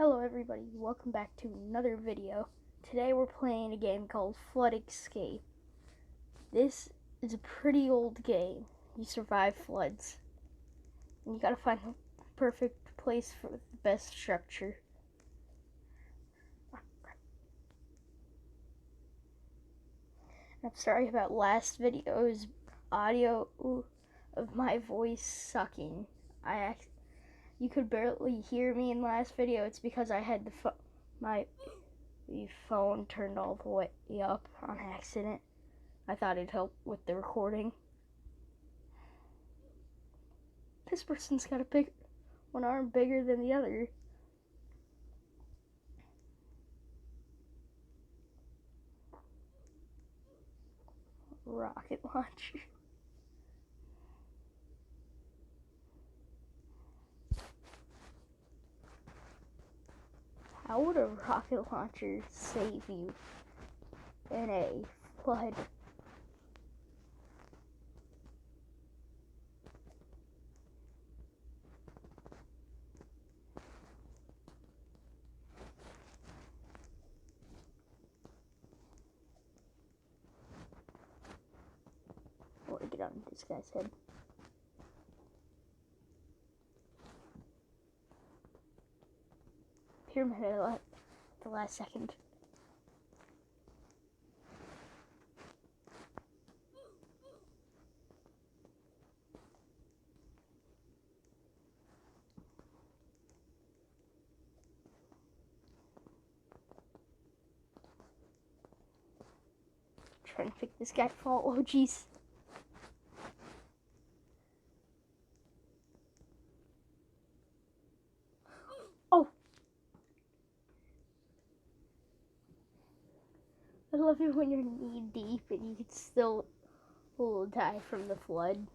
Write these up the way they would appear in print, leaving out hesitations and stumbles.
Hello everybody, welcome back to another video. Today we're playing a game called Flood Escape. This is a pretty old game. You survive floods. And you gotta find the perfect place for the best structure. I'm sorry about last video's audio of my voice sucking. You could barely hear me in the last video. It's because I had my phone turned all the way up on accident. I thought it'd help with the recording. This person's got one arm bigger than the other. Rocket launcher. How would a rocket launcher save you in a flood? Or get on this guy's head. Pyramid at the last second. Trying to pick this guy fall. Oh jeez. Oh! I love it when you're knee deep and you can still die from the flood.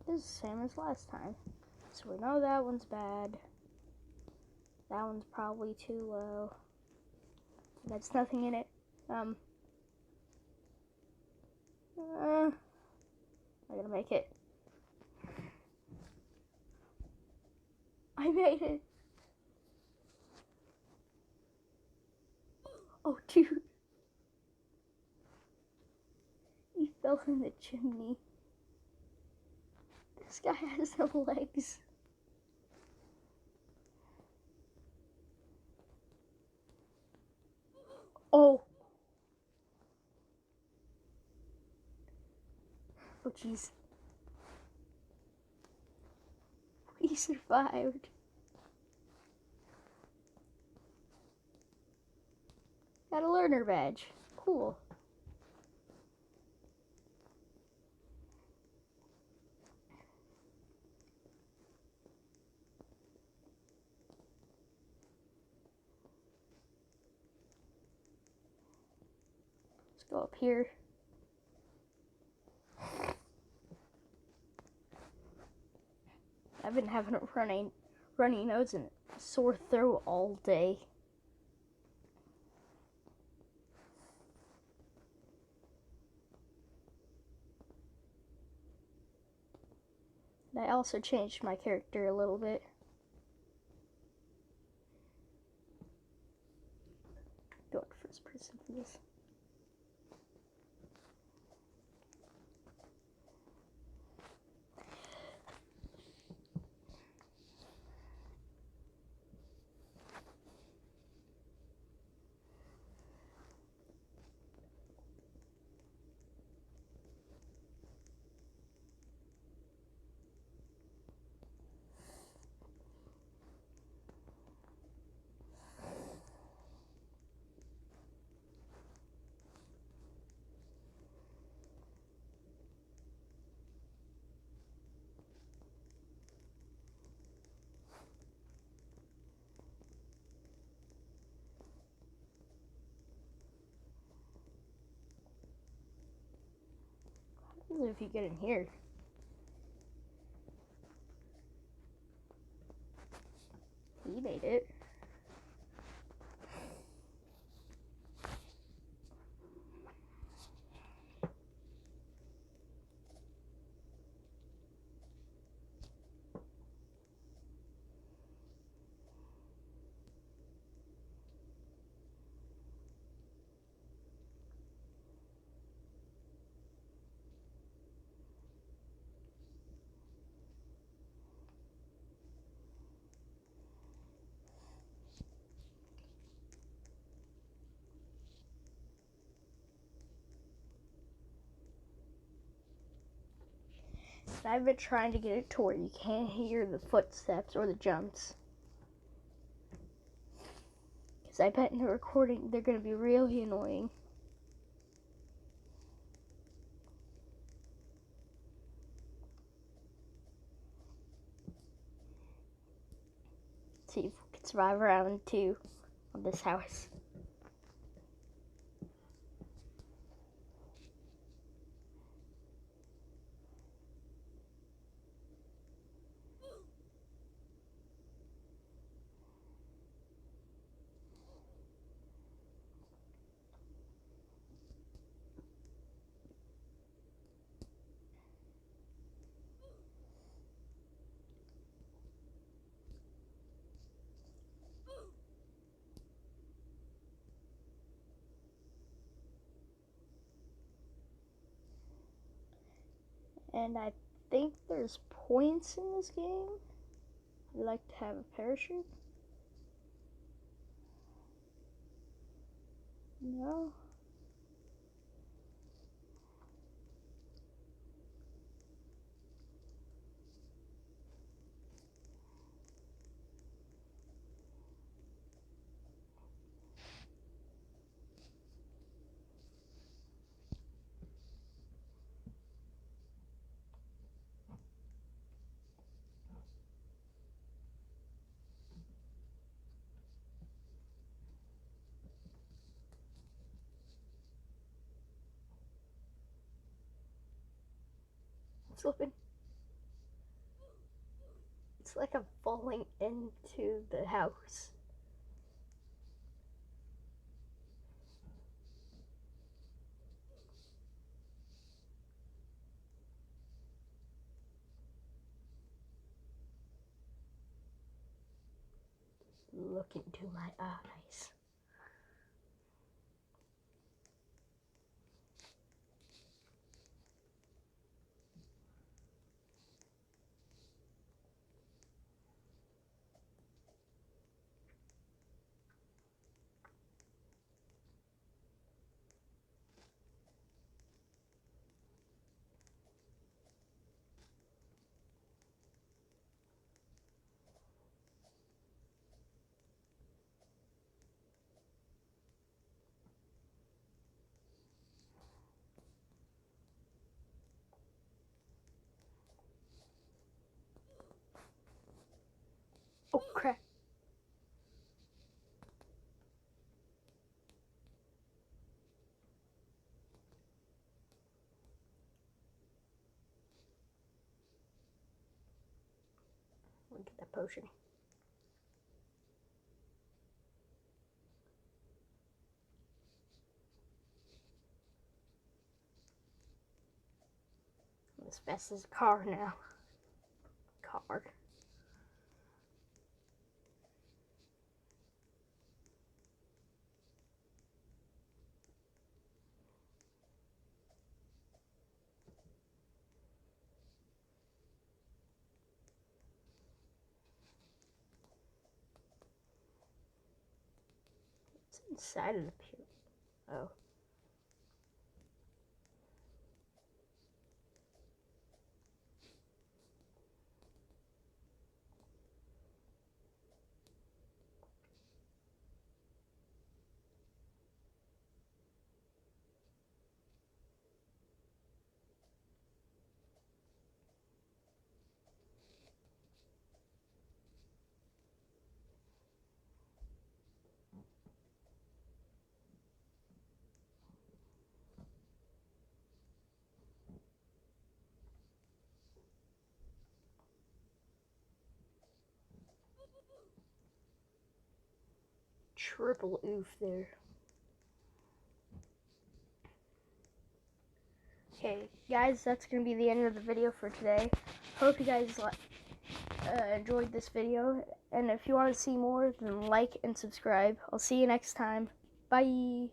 This is the same as last time. So we know that one's bad. That one's probably too low. That's nothing in it. I gotta make it. I made it. Oh, dude. He fell in the chimney. This guy has no legs. Oh. Oh, jeez. We survived. Got a learner badge. Cool. Let's go up here. I've been having a runny nose and sore throat all day. And I also changed my character a little bit. Go to first person for this. If you get in here. made it. I've been trying to get it to where you can't hear the footsteps or the jumps. Because I bet in the recording they're going to be really annoying. See if we can survive round 2 on this house. And I think there's points in this game. I'd like to have a parachute. No. Slipping. It's like I'm falling into the house. Look into my eyes. Oh crap. Let me get that potion. I'm as fast as a car now. Car. It's inside of the pyramid. Oh. triple oof there. Okay, guys, that's going to be the end of the video for today. Hope you guys enjoyed this video. And if you want to see more, then like and subscribe. I'll see you next time. Bye.